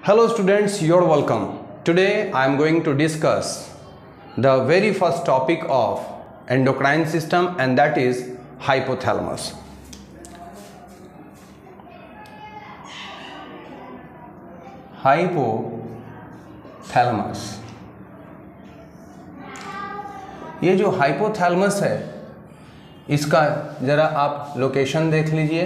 Hello students, you're welcome. Today I am going to discuss the very first topic of endocrine system, and that is hypothalamus. Hypothalamus, ये जो hypothalamus है इसका ज़रा आप location देख लीजिए।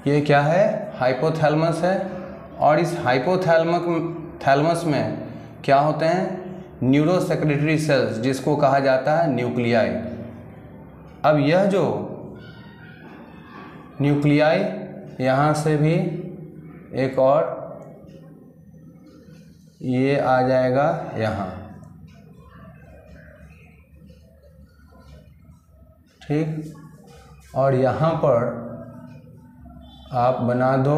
ये क्या है? हाइपोथैलेमस है। और इस हाइपोथैलेमस में क्या होते हैं? न्यूरोसेक्रेटरी सेल्स, जिसको कहा जाता है न्यूक्लियाई। अब यह जो न्यूक्लियाई, यहाँ से भी एक और ये आ जाएगा यहाँ, ठीक। और यहाँ पर आप बना दो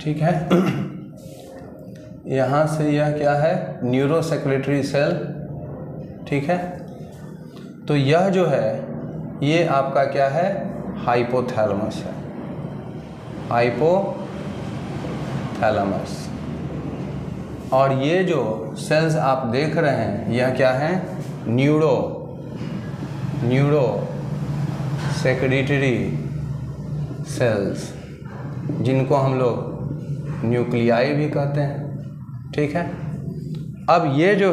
ठीक है। यहाँ से यह क्या है? न्यूरोसेक्रेटरी सेल, ठीक है। तो यह जो है ये आपका क्या है? हाइपोथैलेमस है, हाइपोथैलेमस। और ये जो सेल्स आप देख रहे हैं यह क्या है? न्यूरोसेक्रेटरी सेल्स, जिनको हम लोग न्यूक्लियाई भी कहते हैं, ठीक है। अब ये जो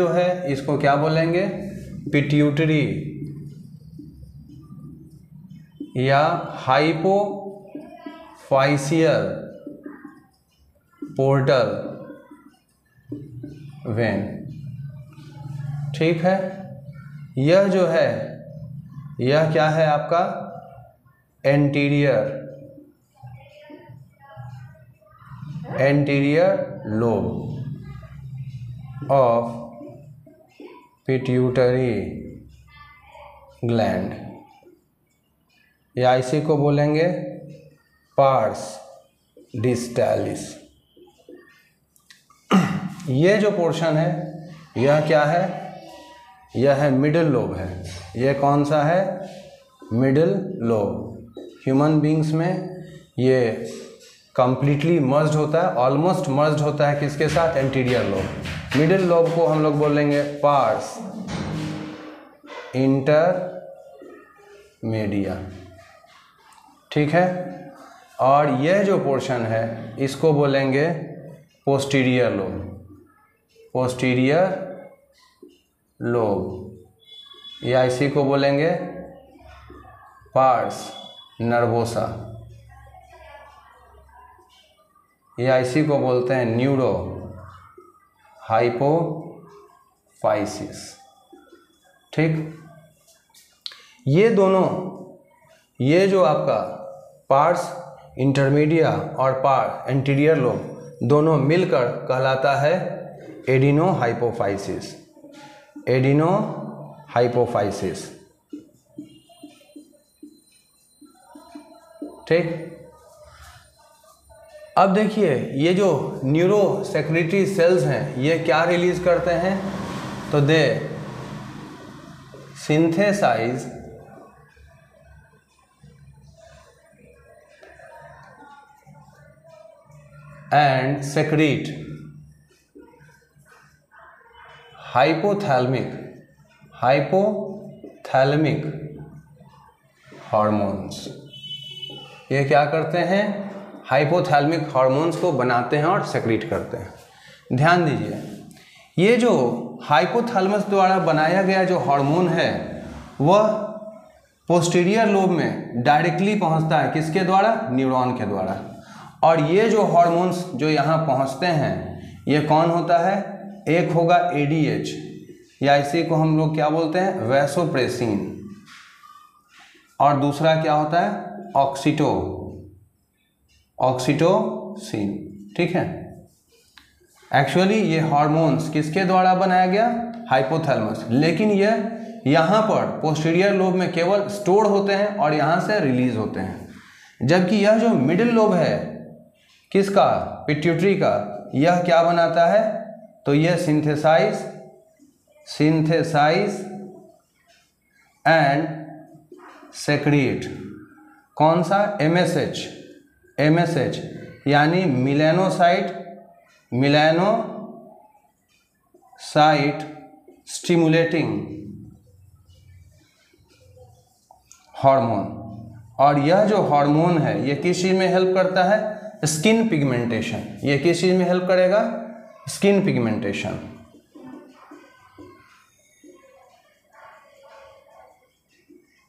है इसको क्या बोलेंगे? पिट्यूटरी या हाइपोफाइसियल पोर्टल वेन, ठीक है। यह जो है यह क्या है आपका? Anterior lobe of pituitary gland, या इसी को बोलेंगे पार्स डिस्टैलिस। ये जो पोर्शन है यह क्या है? यह है मिडिल लोब है। यह कौन सा है? Middle lobe. ह्यूमन बींग्स में ये कंप्लीटली मर्ज्ड होता है, ऑलमोस्ट मर्ज्ड होता है किसके साथ? Anterior lobe. मिडिल लोब को हम लोग बोलेंगे पार्स इंटरमीडिया, ठीक है। और यह जो पोर्शन है इसको बोलेंगे पोस्टीरियर लोब, या इसी को बोलेंगे पार्स नर्वोसा, या इसी को बोलते हैं न्यूरो हाइपोफाइसिस, ठीक। ये दोनों, ये जो आपका पार्स इंटरमीडिया और पार्स एंटीरियर लोब दोनों मिलकर कहलाता है एडिनोहाइपोफाइसिस, ठीक। अब देखिए ये जो न्यूरोसेक्रेटरी सेल्स हैं ये क्या रिलीज करते हैं? तो they synthesize and secrete hypothalamic hormones. ये क्या करते हैं? हाइपोथैलेमिक हार्मोन्स को बनाते हैं और सेक्रीट करते हैं। ध्यान दीजिए, ये जो हाइपोथैलेमस द्वारा बनाया गया जो हार्मोन है वह पोस्टीरियर लोब में डायरेक्टली पहुंचता है, किसके द्वारा? न्यूरॉन के द्वारा। और ये जो हार्मोन्स जो यहाँ पहुंचते हैं ये कौन होता है? एक होगा ADH, या इसी को हम लोग क्या बोलते हैं? वैसोप्रेसिन। और दूसरा क्या होता है? ऑक्सीटोसिन। ठीक है, एक्चुअली ये हार्मोन्स किसके द्वारा बनाया गया? हाइपोथैलेमस। लेकिन ये यहाँ पर पोस्टीरियर लोब में केवल स्टोर होते हैं और यहाँ से रिलीज होते हैं। जबकि यह जो मिडिल लोब है किसका? पिट्यूटरी का, यह क्या बनाता है? तो यह सिंथेसाइज एंड सेक्रीट कौन सा? MSH, यानी मिलेनोसाइट स्टिमुलेटिंग हार्मोन। और यह जो हार्मोन है ये किस चीज में हेल्प करता है? Skin pigmentation. ये किस चीज में हेल्प करेगा? Skin pigmentation.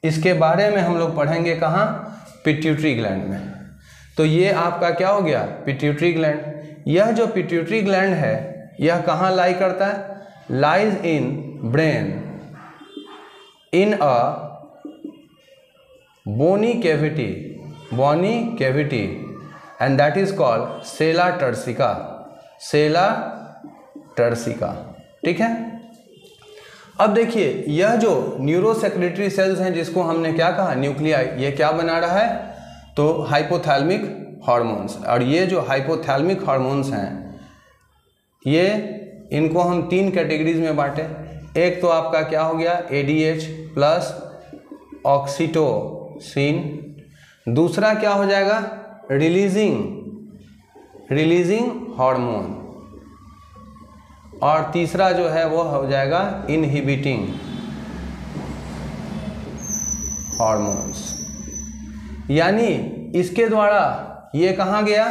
इसके बारे में हम लोग पढ़ेंगे कहाँ? पिट्यूटरी ग्लैंड में। तो ये आपका क्या हो गया? Pituitary gland. यह जो पिट्यूटरी ग्लैंड है यह कहाँ लाई करता है? Lies in brain in a bony cavity and that is called sella turcica। ठीक है, अब देखिए यह जो न्यूरोसेक्रेटरी सेल्स हैं जिसको हमने क्या कहा? न्यूक्लियाई। ये क्या बना रहा है? तो हाइपोथैलेमिक हार्मोन्स। और ये जो हाइपोथैलेमिक हार्मोन्स हैं ये इनको हम 3 कैटेगरीज में बांटे। एक तो आपका क्या हो गया? ADH plus oxytocin. दूसरा क्या हो जाएगा? Releasing hormone. और तीसरा जो है वो हो जाएगा इनहिबिटिंग हार्मोन्स। यानी इसके द्वारा ये कहाँ गया?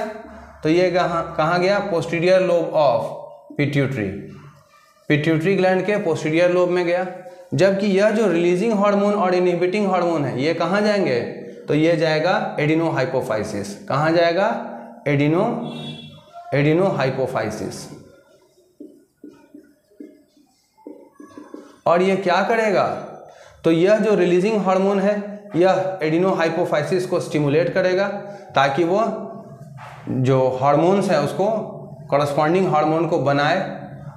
तो ये कहाँ गया? Posterior lobe of pituitary gland के पोस्टीरियर लोब में गया। जबकि यह जो रिलीजिंग हार्मोन और इनहिबिटिंग हार्मोन है ये कहाँ जाएंगे? तो ये जाएगा एडिनोहाइपोफाइसिस। कहाँ जाएगा? एडिनोहाइपोफाइसिस। और ये क्या करेगा? तो यह जो रिलीजिंग हार्मोन है यह एडिनोहाइपोफाइसिस को स्टिमुलेट करेगा ताकि वो जो हार्मोन्स है उसको कॉरस्पॉन्डिंग हार्मोन को बनाए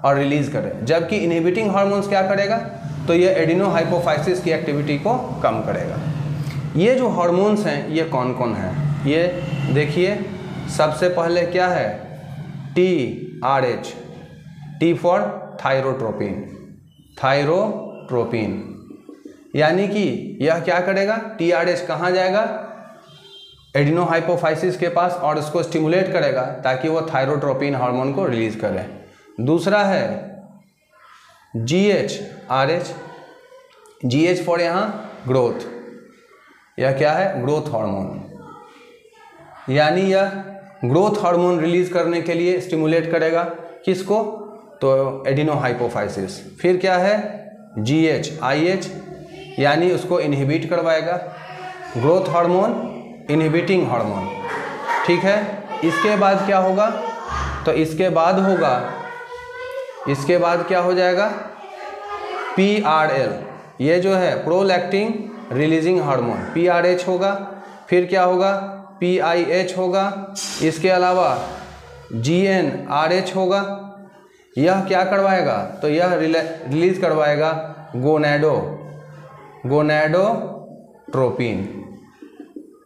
और रिलीज करे। जबकि इनहिबिटिंग हार्मोन्स क्या करेगा? तो ये एडिनोहाइपोफाइसिस की एक्टिविटी को कम करेगा। ये जो हार्मोन्स हैं ये कौन कौन हैं? ये देखिए, सबसे पहले क्या है? TRH, T for thyrotropin. यानी कि यह क्या करेगा? TRH कहाँ जाएगा? एडिनोहाइपोफाइसिस के पास और उसको स्टिमुलेट करेगा ताकि वो थायरोट्रोपिन हार्मोन को रिलीज करे। दूसरा है GH फॉर यहाँ ग्रोथ। यह क्या है? Growth hormone. यानी यह ग्रोथ हार्मोन रिलीज करने के लिए स्टिमुलेट करेगा किसको? तो एडिनोहाइपोफाइसिस। फिर क्या है? IH, यानी उसको इनहिबिट करवाएगा। Growth hormone, inhibiting hormone. ठीक है, इसके बाद क्या होगा? तो इसके बाद क्या हो जाएगा? PRL, ये जो है प्रोलैक्टिन रिलीजिंग हार्मोन, PRH होगा। फिर क्या होगा? PIH होगा। इसके अलावा GnRH होगा। यह क्या करवाएगा? तो यह रिलीज करवाएगा गोनैडोट्रोपिन।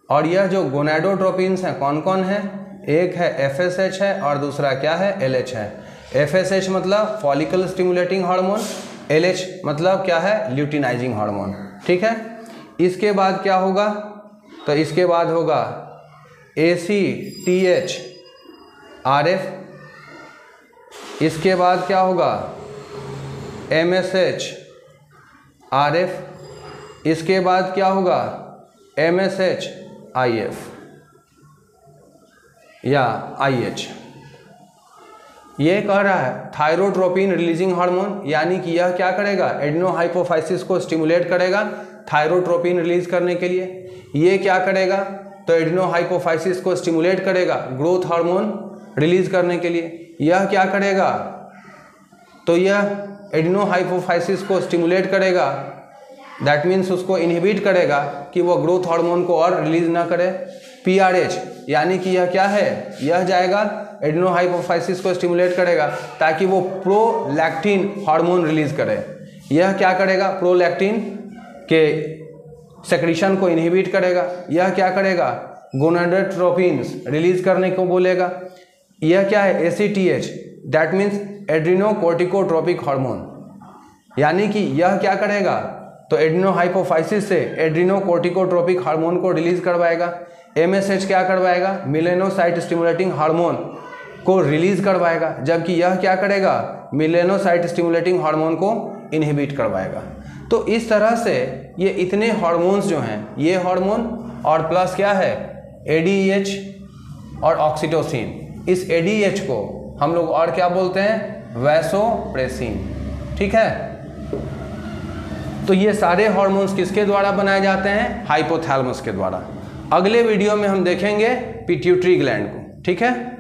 और यह जो गोनैडोट्रोपिन्स हैं कौन कौन है? एक है FSH है और दूसरा क्या है? LH है। FSH मतलब फॉलिकल स्टिमुलेटिंग हार्मोन, LH मतलब क्या है? Luteinizing hormone. ठीक है, इसके बाद क्या होगा? तो इसके बाद होगा ACTH-RF। इसके बाद क्या होगा? MSH-RF। इसके बाद क्या होगा? MSH-IF। या IH। ये कह रहा है थायरोट्रोपिन रिलीजिंग हार्मोन, यानी कि यह क्या करेगा, एडिनोहाइपोफाइसिस को स्टिमुलेट करेगा थायरोट्रोपिन रिलीज करने के लिए। ये क्या करेगा, तो एडिनोहाइपोफाइसिस को स्टिमुलेट करेगा ग्रोथ हार्मोन रिलीज करने के लिए। यह क्या करेगा, तो यह एडिनोहाइपोफाइसिस को स्टिमुलेट करेगा, दैट मीन्स उसको इनहिबिट करेगा कि वो ग्रोथ हार्मोन को और रिलीज ना करे। PRH, यानी कि यह क्या है, यह जाएगा एडिनोहाइपोफाइसिस को स्टिमुलेट करेगा ताकि वो प्रोलैक्टिन हार्मोन रिलीज करे। यह क्या करेगा, प्रोलैक्टिन के सेक्रीशन को इनहिबिट करेगा। यह क्या करेगा, गोनाडोट्रोपिन्स रिलीज करने को बोलेगा। यह क्या है, ACTH, दैट मीन्स एड्रिनोकोर्टिकोट्रोपिक हार्मोन, यानी कि यह क्या करेगा, तो एडिनोहाइपोफाइसिस से एड्रिनोकोर्टिकोट्रोपिक हार्मोन को रिलीज करवाएगा। MSH क्या करवाएगा, मिलेनोसाइट स्टिमुलेटिंग हार्मोन को रिलीज करवाएगा, जबकि यह क्या करेगा, मिलेनोसाइट स्टिमुलेटिंग हार्मोन को इनहिबिट करवाएगा। तो इस तरह से ये इतने हार्मोन्स जो हैं, ये हार्मोन और प्लस क्या है, ADH और ऑक्सीटोसिन। इस ADH को हम लोग और क्या बोलते हैं, वैसोप्रेसिन। ठीक है, तो ये सारे हार्मोन्स किसके द्वारा बनाए जाते हैं, हाइपोथैलेमस के द्वारा। अगले वीडियो में हम देखेंगे पिट्यूटरी ग्लैंड को। ठीक है।